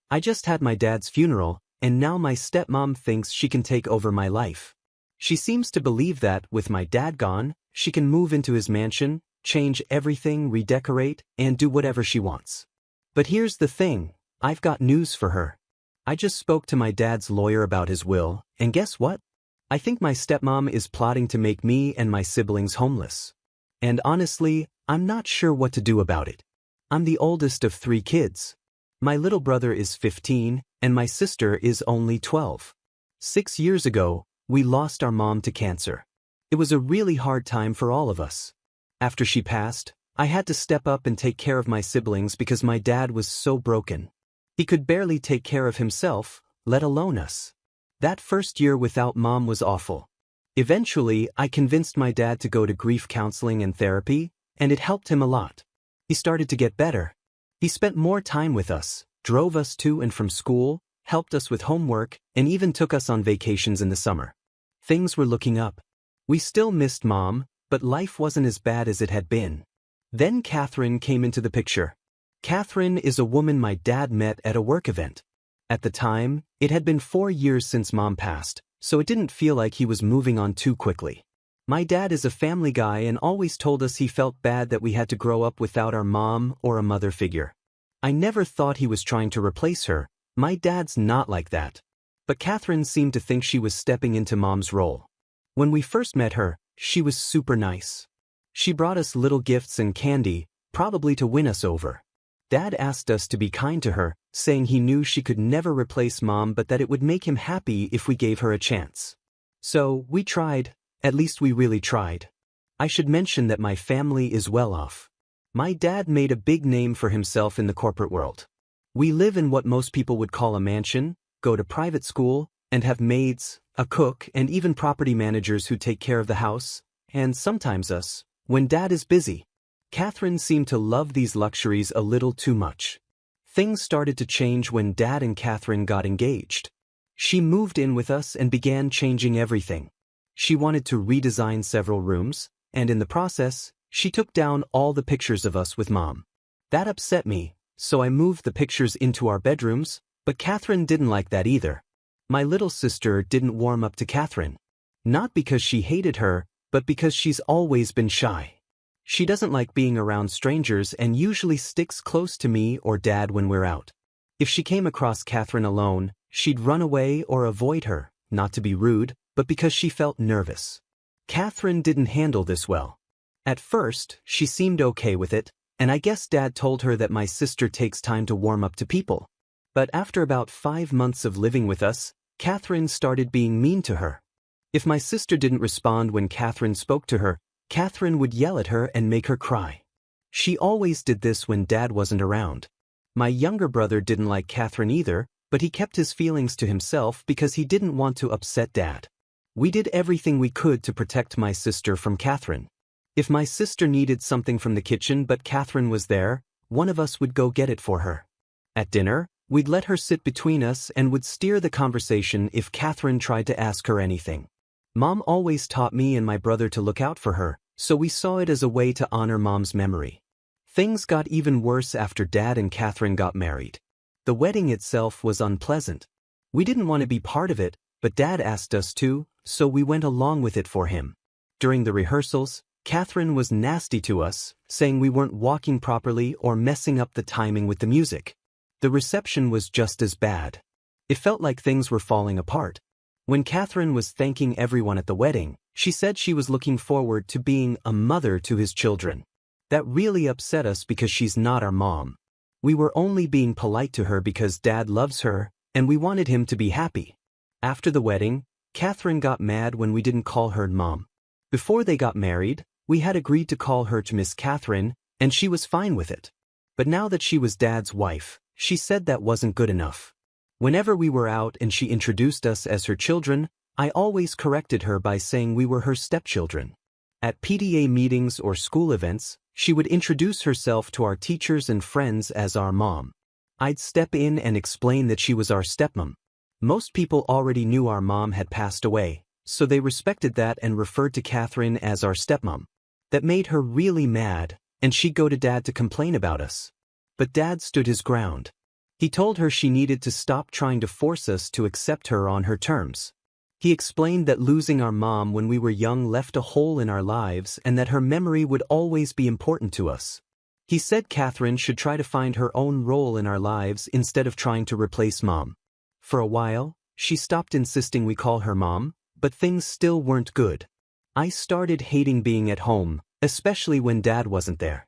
I just had my dad's funeral, and now my stepmom thinks she can take over my life. She seems to believe that, with my dad gone, she can move into his mansion, change everything, redecorate, and do whatever she wants. But here's the thing, I've got news for her. I just spoke to my dad's lawyer about his will, and guess what? I think my stepmom is plotting to make me and my siblings homeless. And honestly, I'm not sure what to do about it. I'm the oldest of 3 kids. My little brother is 15, and my sister is only 12. 6 years ago, we lost our mom to cancer. It was a really hard time for all of us. After she passed, I had to step up and take care of my siblings because my dad was so broken. He could barely take care of himself, let alone us. That first year without mom was awful. Eventually, I convinced my dad to go to grief counseling and therapy, and it helped him a lot. He started to get better. He spent more time with us, drove us to and from school, helped us with homework, and even took us on vacations in the summer. Things were looking up. We still missed mom, but life wasn't as bad as it had been. Then Catherine came into the picture. Catherine is a woman my dad met at a work event. At the time, it had been 4 years since mom passed, so it didn't feel like he was moving on too quickly. My dad is a family guy and always told us he felt bad that we had to grow up without our mom or a mother figure. I never thought he was trying to replace her. My dad's not like that. But Catherine seemed to think she was stepping into mom's role. When we first met her, she was super nice. She brought us little gifts and candy, probably to win us over. Dad asked us to be kind to her, saying he knew she could never replace mom but that it would make him happy if we gave her a chance. So, we tried, at least we really tried. I should mention that my family is well off. My dad made a big name for himself in the corporate world. We live in what most people would call a mansion, go to private school, and have maids, a cook, and even property managers who take care of the house, and sometimes us, when dad is busy. Catherine seemed to love these luxuries a little too much. Things started to change when dad and Catherine got engaged. She moved in with us and began changing everything. She wanted to redesign several rooms, and in the process, she took down all the pictures of us with mom. That upset me, so I moved the pictures into our bedrooms, but Catherine didn't like that either. My little sister didn't warm up to Catherine. Not because she hated her, but because she's always been shy. She doesn't like being around strangers and usually sticks close to me or dad when we're out. If she came across Catherine alone, she'd run away or avoid her, not to be rude, but because she felt nervous. Catherine didn't handle this well. At first, she seemed okay with it, and I guess dad told her that my sister takes time to warm up to people. But after about 5 months of living with us, Catherine started being mean to her. If my sister didn't respond when Catherine spoke to her, Catherine would yell at her and make her cry. She always did this when dad wasn't around. My younger brother didn't like Catherine either, but he kept his feelings to himself because he didn't want to upset dad. We did everything we could to protect my sister from Catherine. If my sister needed something from the kitchen but Catherine was there, one of us would go get it for her. At dinner, we'd let her sit between us and would steer the conversation if Catherine tried to ask her anything. Mom always taught me and my brother to look out for her, so we saw it as a way to honor mom's memory. Things got even worse after dad and Catherine got married. The wedding itself was unpleasant. We didn't want to be part of it, but dad asked us to, so we went along with it for him. During the rehearsals, Catherine was nasty to us, saying we weren't walking properly or messing up the timing with the music. The reception was just as bad. It felt like things were falling apart. When Catherine was thanking everyone at the wedding, she said she was looking forward to being a mother to his children. That really upset us because she's not our mom. We were only being polite to her because dad loves her, and we wanted him to be happy. After the wedding, Catherine got mad when we didn't call her mom. Before they got married, we had agreed to call her to Miss Catherine, and she was fine with it. But now that she was dad's wife, she said that wasn't good enough. Whenever we were out and she introduced us as her children, I always corrected her by saying we were her stepchildren. At PTA meetings or school events, she would introduce herself to our teachers and friends as our mom. I'd step in and explain that she was our stepmom. Most people already knew our mom had passed away, so they respected that and referred to Catherine as our stepmom. That made her really mad, and she'd go to dad to complain about us. But dad stood his ground. He told her she needed to stop trying to force us to accept her on her terms. He explained that losing our mom when we were young left a hole in our lives and that her memory would always be important to us. He said Catherine should try to find her own role in our lives instead of trying to replace mom. For a while, she stopped insisting we call her mom, but things still weren't good. I started hating being at home, especially when Dad wasn't there.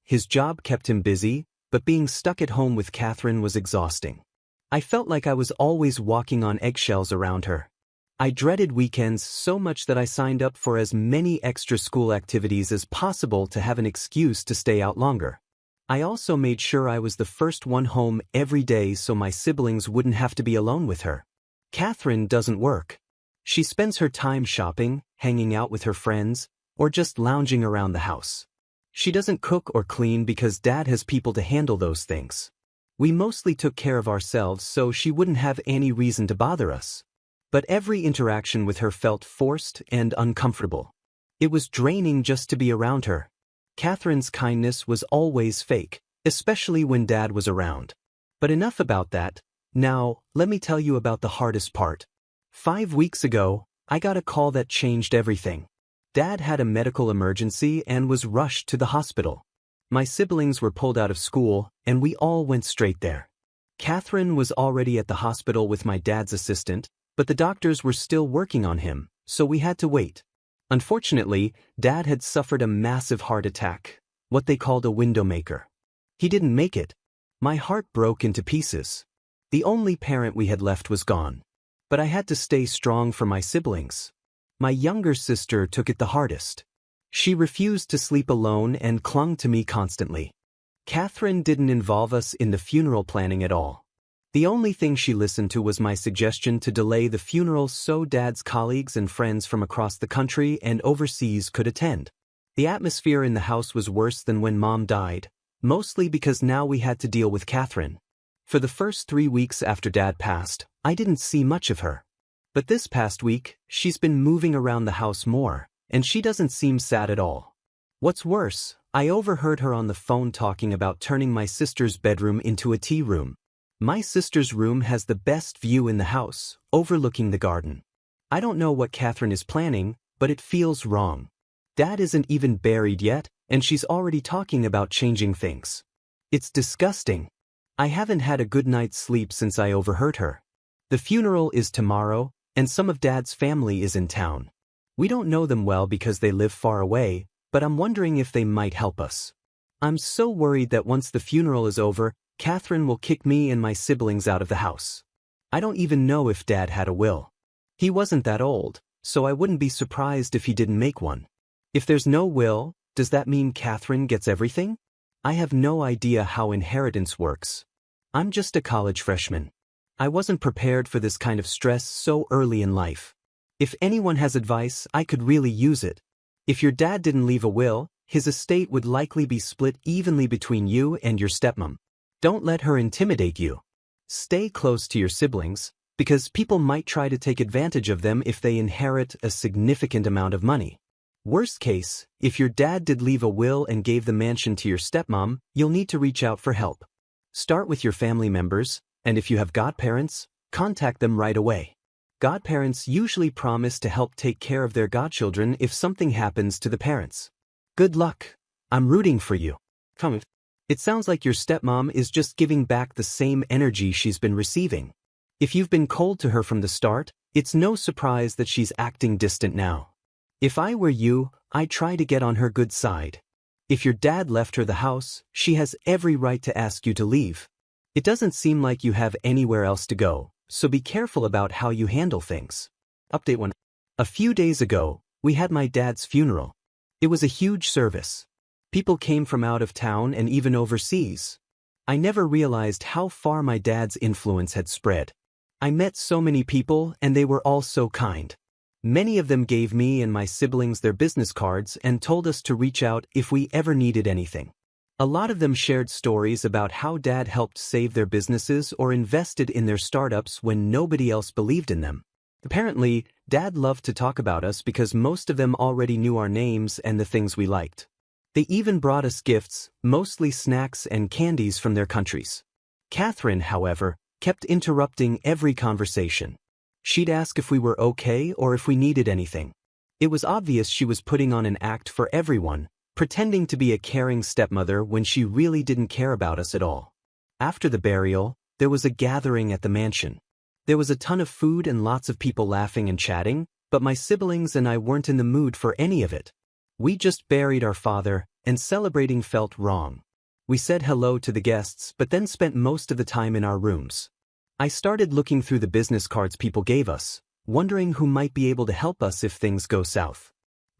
His job kept him busy, but being stuck at home with Catherine was exhausting. I felt like I was always walking on eggshells around her. I dreaded weekends so much that I signed up for as many extra school activities as possible to have an excuse to stay out longer. I also made sure I was the first one home every day so my siblings wouldn't have to be alone with her. Catherine doesn't work. She spends her time shopping, hanging out with her friends, or just lounging around the house. She doesn't cook or clean because Dad has people to handle those things. We mostly took care of ourselves so she wouldn't have any reason to bother us. But every interaction with her felt forced and uncomfortable. It was draining just to be around her. Catherine's kindness was always fake, especially when Dad was around. But enough about that. Now, let me tell you about the hardest part. 5 weeks ago, I got a call that changed everything. Dad had a medical emergency and was rushed to the hospital. My siblings were pulled out of school, and we all went straight there. Catherine was already at the hospital with my dad's assistant, but the doctors were still working on him, so we had to wait. Unfortunately, Dad had suffered a massive heart attack, what they called a windowmaker. He didn't make it. My heart broke into pieces. The only parent we had left was gone. But I had to stay strong for my siblings. My younger sister took it the hardest. She refused to sleep alone and clung to me constantly. Catherine didn't involve us in the funeral planning at all. The only thing she listened to was my suggestion to delay the funeral so Dad's colleagues and friends from across the country and overseas could attend. The atmosphere in the house was worse than when Mom died, mostly because now we had to deal with Catherine. For the first 3 weeks after Dad passed, I didn't see much of her. But this past week, she's been moving around the house more, and she doesn't seem sad at all. What's worse, I overheard her on the phone talking about turning my sister's bedroom into a tea room. My sister's room has the best view in the house, overlooking the garden. I don't know what Catherine is planning, but it feels wrong. Dad isn't even buried yet, and she's already talking about changing things. It's disgusting. I haven't had a good night's sleep since I overheard her. The funeral is tomorrow, and some of Dad's family is in town. We don't know them well because they live far away, but I'm wondering if they might help us. I'm so worried that once the funeral is over, Catherine will kick me and my siblings out of the house. I don't even know if Dad had a will. He wasn't that old, so I wouldn't be surprised if he didn't make one. If there's no will, does that mean Catherine gets everything? I have no idea how inheritance works. I'm just a college freshman. I wasn't prepared for this kind of stress so early in life. If anyone has advice, I could really use it. If your dad didn't leave a will, his estate would likely be split evenly between you and your stepmom. Don't let her intimidate you. Stay close to your siblings, because people might try to take advantage of them if they inherit a significant amount of money. Worst case, if your dad did leave a will and gave the mansion to your stepmom, you'll need to reach out for help. Start with your family members, and if you have godparents, contact them right away. Godparents usually promise to help take care of their godchildren if something happens to the parents. Good luck. I'm rooting for you. Come. It sounds like your stepmom is just giving back the same energy she's been receiving. If you've been cold to her from the start, it's no surprise that she's acting distant now. If I were you, I'd try to get on her good side. If your dad left her the house, she has every right to ask you to leave. It doesn't seem like you have anywhere else to go, so be careful about how you handle things. Update 1. A few days ago, we had my dad's funeral. It was a huge service. People came from out of town and even overseas. I never realized how far my dad's influence had spread. I met so many people and they were all so kind. Many of them gave me and my siblings their business cards and told us to reach out if we ever needed anything. A lot of them shared stories about how Dad helped save their businesses or invested in their startups when nobody else believed in them. Apparently, Dad loved to talk about us because most of them already knew our names and the things we liked. They even brought us gifts, mostly snacks and candies from their countries. Catherine, however, kept interrupting every conversation. She'd ask if we were okay or if we needed anything. It was obvious she was putting on an act for everyone, pretending to be a caring stepmother when she really didn't care about us at all. After the burial, there was a gathering at the mansion. There was a ton of food and lots of people laughing and chatting, but my siblings and I weren't in the mood for any of it. We just buried our father, and celebrating felt wrong. We said hello to the guests but then spent most of the time in our rooms. I started looking through the business cards people gave us, wondering who might be able to help us if things go south.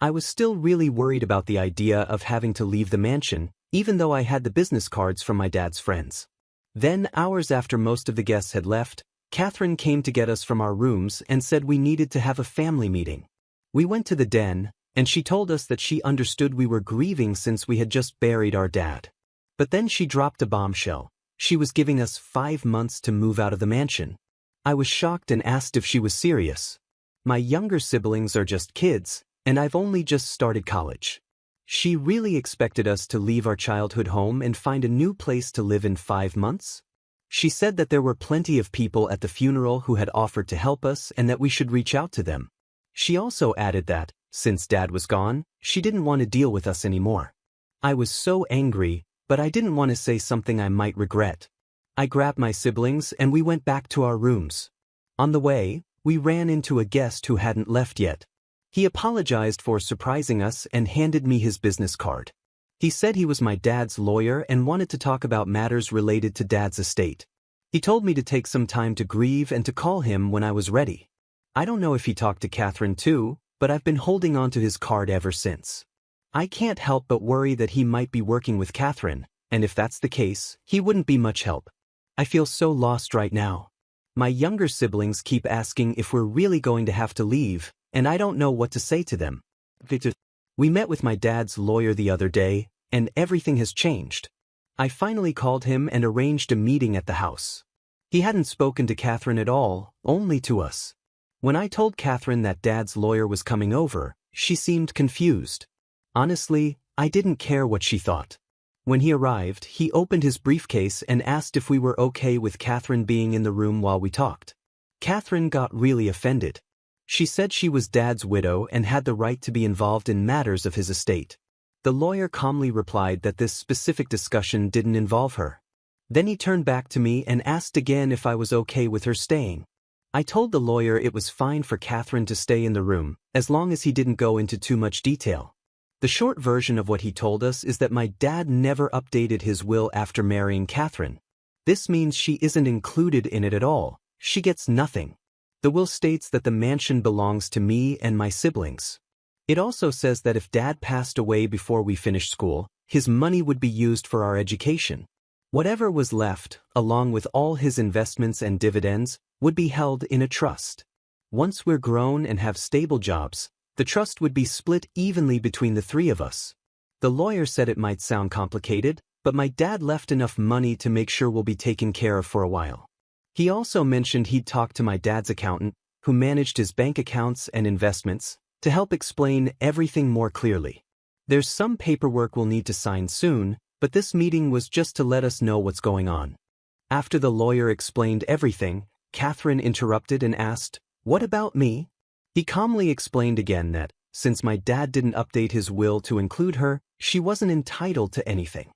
I was still really worried about the idea of having to leave the mansion, even though I had the business cards from my dad's friends. Then, hours after most of the guests had left, Catherine came to get us from our rooms and said we needed to have a family meeting. We went to the den, and she told us that she understood we were grieving since we had just buried our dad. But then she dropped a bombshell. She was giving us 5 months to move out of the mansion. I was shocked and asked if she was serious. My younger siblings are just kids, and I've only just started college. She really expected us to leave our childhood home and find a new place to live in 5 months? She said that there were plenty of people at the funeral who had offered to help us and that we should reach out to them. She also added that, since Dad was gone, she didn't want to deal with us anymore. I was so angry, but I didn't want to say something I might regret. I grabbed my siblings and we went back to our rooms. On the way, we ran into a guest who hadn't left yet. He apologized for surprising us and handed me his business card. He said he was my dad's lawyer and wanted to talk about matters related to Dad's estate. He told me to take some time to grieve and to call him when I was ready. I don't know if he talked to Catherine too, but I've been holding on to his card ever since. I can't help but worry that he might be working with Catherine, and if that's the case, he wouldn't be much help. I feel so lost right now. My younger siblings keep asking if we're really going to have to leave, and I don't know what to say to them. We met with my dad's lawyer the other day, and everything has changed. I finally called him and arranged a meeting at the house. He hadn't spoken to Catherine at all, only to us. When I told Catherine that Dad's lawyer was coming over, she seemed confused. Honestly, I didn't care what she thought. When he arrived, he opened his briefcase and asked if we were okay with Catherine being in the room while we talked. Catherine got really offended. She said she was Dad's widow and had the right to be involved in matters of his estate. The lawyer calmly replied that this specific discussion didn't involve her. Then he turned back to me and asked again if I was okay with her staying. I told the lawyer it was fine for Catherine to stay in the room, as long as he didn't go into too much detail. The short version of what he told us is that my dad never updated his will after marrying Catherine. This means she isn't included in it at all. She gets nothing. The will states that the mansion belongs to me and my siblings. It also says that if Dad passed away before we finished school, his money would be used for our education. Whatever was left, along with all his investments and dividends, would be held in a trust. Once we're grown and have stable jobs, the trust would be split evenly between the 3 of us. The lawyer said it might sound complicated, but my dad left enough money to make sure we'll be taken care of for a while. He also mentioned he'd talked to my dad's accountant, who managed his bank accounts and investments, to help explain everything more clearly. There's some paperwork we'll need to sign soon, but this meeting was just to let us know what's going on. After the lawyer explained everything, Catherine interrupted and asked, "What about me?" He calmly explained again that, since my dad didn't update his will to include her, she wasn't entitled to anything.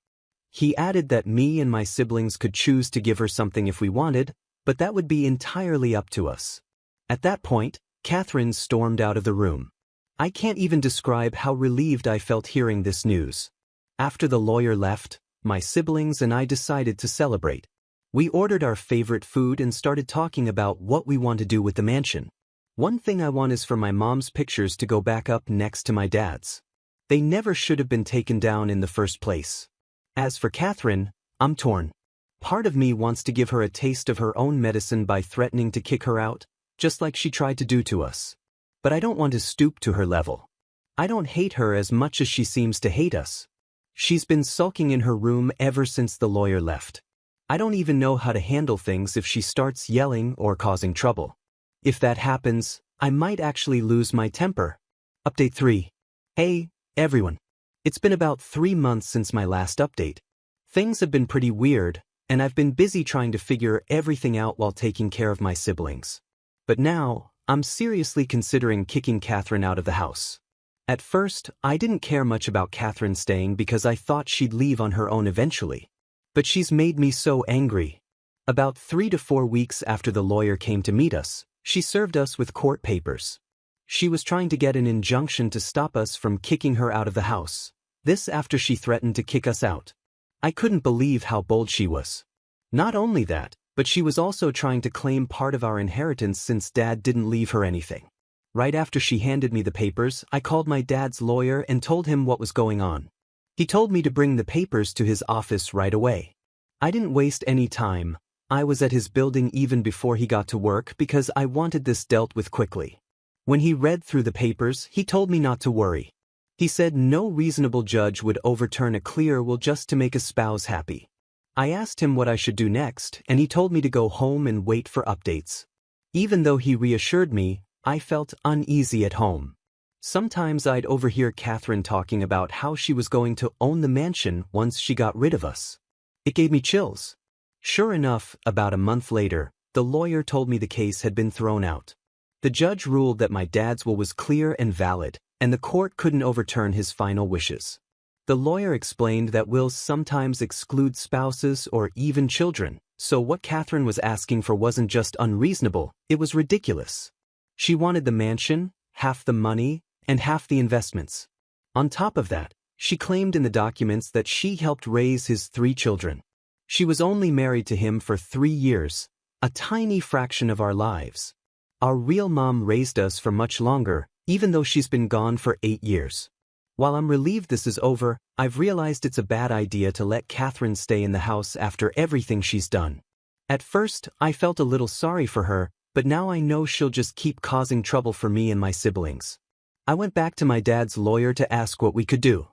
He added that me and my siblings could choose to give her something if we wanted, but that would be entirely up to us. At that point, Catherine stormed out of the room. I can't even describe how relieved I felt hearing this news. After the lawyer left, my siblings and I decided to celebrate. We ordered our favorite food and started talking about what we want to do with the mansion. One thing I want is for my mom's pictures to go back up next to my dad's. They never should have been taken down in the first place. As for Catherine, I'm torn. Part of me wants to give her a taste of her own medicine by threatening to kick her out, just like she tried to do to us. But I don't want to stoop to her level. I don't hate her as much as she seems to hate us. She's been sulking in her room ever since the lawyer left. I don't even know how to handle things if she starts yelling or causing trouble. If that happens, I might actually lose my temper. Update 3. Hey, everyone. It's been about 3 months since my last update. Things have been pretty weird, and I've been busy trying to figure everything out while taking care of my siblings. But now, I'm seriously considering kicking Catherine out of the house. At first, I didn't care much about Catherine staying because I thought she'd leave on her own eventually. But she's made me so angry. About 3 to 4 weeks after the lawyer came to meet us, she served us with court papers. She was trying to get an injunction to stop us from kicking her out of the house. This after she threatened to kick us out. I couldn't believe how bold she was. Not only that, but she was also trying to claim part of our inheritance since Dad didn't leave her anything. Right after she handed me the papers, I called my dad's lawyer and told him what was going on. He told me to bring the papers to his office right away. I didn't waste any time. I was at his building even before he got to work because I wanted this dealt with quickly. When he read through the papers, he told me not to worry. He said no reasonable judge would overturn a clear will just to make a spouse happy. I asked him what I should do next, and he told me to go home and wait for updates. Even though he reassured me, I felt uneasy at home. Sometimes I'd overhear Catherine talking about how she was going to own the mansion once she got rid of us. It gave me chills. Sure enough, about a month later, the lawyer told me the case had been thrown out. The judge ruled that my dad's will was clear and valid, and the court couldn't overturn his final wishes. The lawyer explained that wills sometimes exclude spouses or even children, so what Catherine was asking for wasn't just unreasonable, it was ridiculous. She wanted the mansion, half the money, and half the investments. On top of that, she claimed in the documents that she helped raise his 3 children. She was only married to him for 3 years, a tiny fraction of our lives. Our real mom raised us for much longer, even though she's been gone for 8 years. While I'm relieved this is over, I've realized it's a bad idea to let Catherine stay in the house after everything she's done. At first, I felt a little sorry for her, but now I know she'll just keep causing trouble for me and my siblings. I went back to my dad's lawyer to ask what we could do.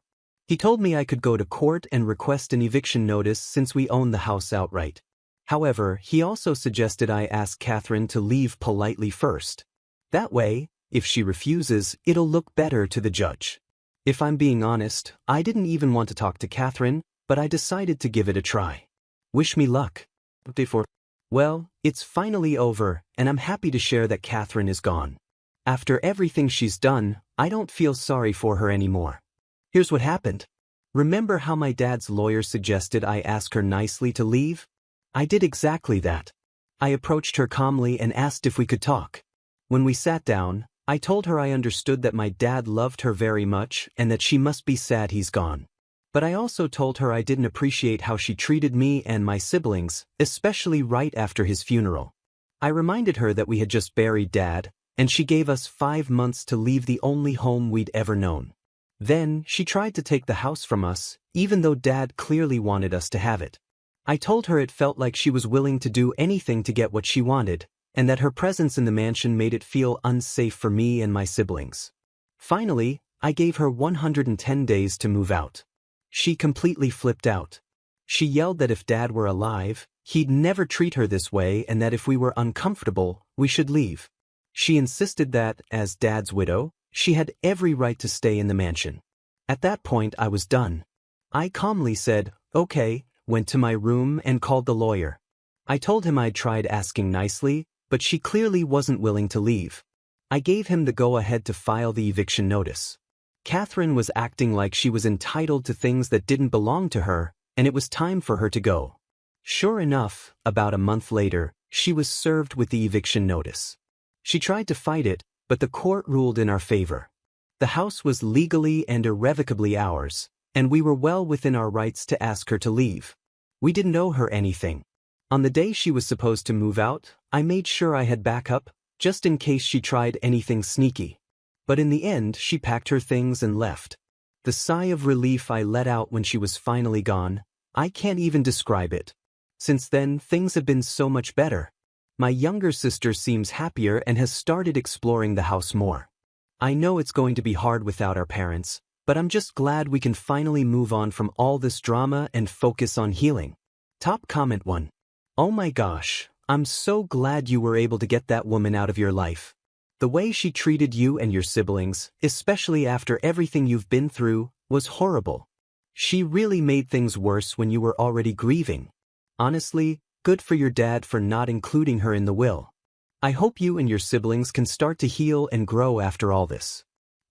He told me I could go to court and request an eviction notice since we own the house outright. However, he also suggested I ask Catherine to leave politely first. That way, if she refuses, it'll look better to the judge. If I'm being honest, I didn't even want to talk to Catherine, but I decided to give it a try. Wish me luck. Well, it's finally over, and I'm happy to share that Catherine is gone. After everything she's done, I don't feel sorry for her anymore. Here's what happened. Remember how my dad's lawyer suggested I ask her nicely to leave? I did exactly that. I approached her calmly and asked if we could talk. When we sat down, I told her I understood that my dad loved her very much and that she must be sad he's gone. But I also told her I didn't appreciate how she treated me and my siblings, especially right after his funeral. I reminded her that we had just buried Dad, and she gave us 5 months to leave the only home we'd ever known. Then, she tried to take the house from us, even though Dad clearly wanted us to have it. I told her it felt like she was willing to do anything to get what she wanted, and that her presence in the mansion made it feel unsafe for me and my siblings. Finally, I gave her 110 days to move out. She completely flipped out. She yelled that if Dad were alive, he'd never treat her this way and that if we were uncomfortable, we should leave. She insisted that, as Dad's widow, she had every right to stay in the mansion. At that point, I was done. I calmly said, okay, went to my room and called the lawyer. I told him I'd tried asking nicely, but she clearly wasn't willing to leave. I gave him the go-ahead to file the eviction notice. Catherine was acting like she was entitled to things that didn't belong to her, and it was time for her to go. Sure enough, about a month later, she was served with the eviction notice. She tried to fight it, but the court ruled in our favor. The house was legally and irrevocably ours, and we were well within our rights to ask her to leave. We didn't owe her anything. On the day she was supposed to move out, I made sure I had backup, just in case she tried anything sneaky. But in the end, she packed her things and left. The sigh of relief I let out when she was finally gone, I can't even describe it. Since then, things have been so much better. My younger sister seems happier and has started exploring the house more. I know it's going to be hard without our parents, but I'm just glad we can finally move on from all this drama and focus on healing. Top comment 1. Oh my gosh, I'm so glad you were able to get that woman out of your life. The way she treated you and your siblings, especially after everything you've been through, was horrible. She really made things worse when you were already grieving. Honestly, good for your dad for not including her in the will. I hope you and your siblings can start to heal and grow after all this.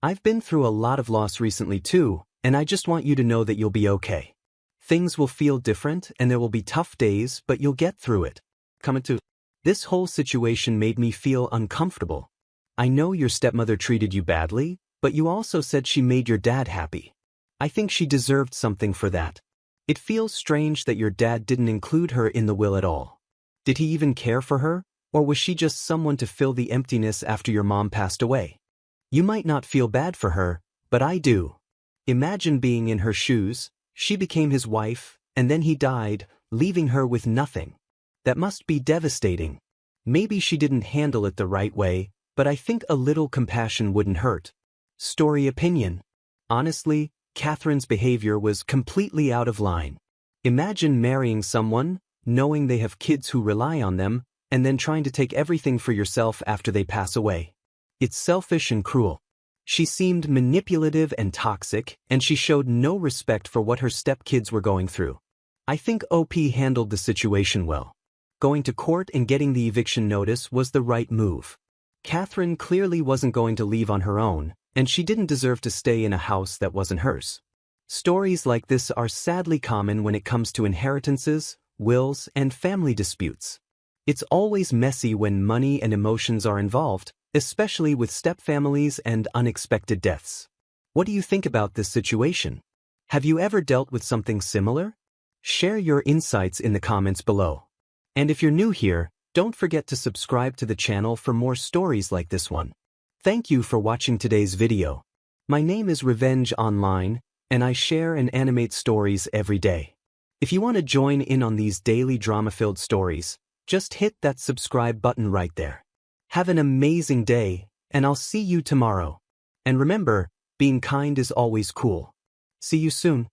I've been through a lot of loss recently too, and I just want you to know that you'll be okay. Things will feel different and there will be tough days, but you'll get through it. This whole situation made me feel uncomfortable. I know your stepmother treated you badly, but you also said she made your dad happy. I think she deserved something for that. It feels strange that your dad didn't include her in the will at all. Did he even care for her, or was she just someone to fill the emptiness after your mom passed away? You might not feel bad for her, but I do. Imagine being in her shoes. She became his wife, and then he died, leaving her with nothing. That must be devastating. Maybe she didn't handle it the right way, but I think a little compassion wouldn't hurt. Story opinion. Honestly, Catherine's behavior was completely out of line. Imagine marrying someone, knowing they have kids who rely on them, and then trying to take everything for yourself after they pass away. It's selfish and cruel. She seemed manipulative and toxic, and she showed no respect for what her stepkids were going through. I think OP handled the situation well. Going to court and getting the eviction notice was the right move. Catherine clearly wasn't going to leave on her own, and she didn't deserve to stay in a house that wasn't hers. Stories like this are sadly common when it comes to inheritances, wills, and family disputes. It's always messy when money and emotions are involved, especially with stepfamilies and unexpected deaths. What do you think about this situation? Have you ever dealt with something similar? Share your insights in the comments below. And if you're new here, don't forget to subscribe to the channel for more stories like this one. Thank you for watching today's video. My name is Revenge Online, and I share and animate stories every day. If you want to join in on these daily drama-filled stories, just hit that subscribe button right there. Have an amazing day, and I'll see you tomorrow. And remember, being kind is always cool. See you soon.